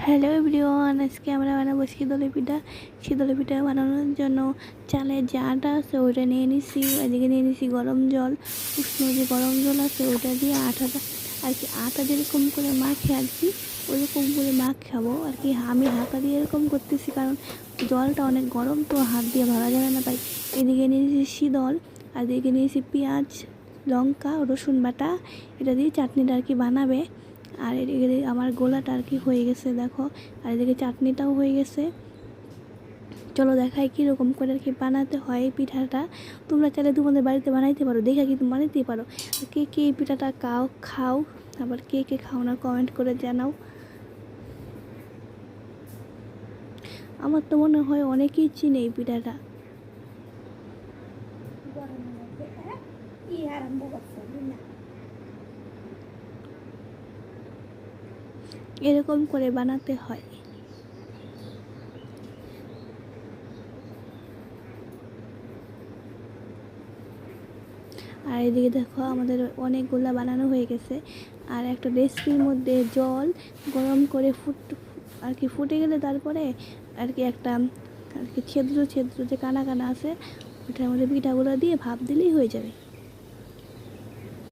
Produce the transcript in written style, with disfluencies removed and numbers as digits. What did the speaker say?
Hello everyone, আজকে আমরা বানাবো শীতল পিঠা। শীতল পিঠা বানানোর জন্য চালের যে আটা আছে ওইটা নিয়ে নিছি, এদিকে নিয়ে নিছি গরম জল। উষ্ণ যে গরম জল আছে ওইটা দিয়ে আটাটা আর কি আটা যেরকম করে মাখে আর কি ওইরকম করে মাখাবো আর কি। আমি হাতা দিয়ে এরকম করতেছি কারণ জলটা অনেক গরম, তো হাত দিয়ে ধরা যাবে না, তাই এদিকে নিয়েছি শীতল আর এদিকে নিয়েছি পেঁয়াজ, লঙ্কা, রসুন বাটা। এটা দিয়ে চাটনিটা আর কি বানাবে। আর এদিকে আমার গোলাটা আর কি হয়ে গেছে দেখো, আর এদিকে চাটনিটাও হয়ে গেছে। চলো দেখাই কীরকম করে আর কি বানাতে হয় এই পিঠাটা। তোমরা চাইলে তোমাদের বাড়িতে বানাইতে পারো, দেখা কিন্তু বানাইতেই পারো। কে কে এই পিঠাটা খাও, আবার কে কে খাও না কমেন্ট করে জানাও। আমার তো মনে হয় অনেকেই চিনে এই পিঠাটা। এরকম করে বানাতে হয়। আর এদিকে দেখো আমাদের অনেকগুলা বানানো হয়ে গেছে। আর একটা রেসিপির মধ্যে জল গরম করে আর কি ফুটে গেলে তারপরে আর কি একটা আর কি ছিদ্র যে কানা কানা আছে ওটার মধ্যে পিঠাগুলো দিয়ে ভাপ দিলেই হয়ে যাবে।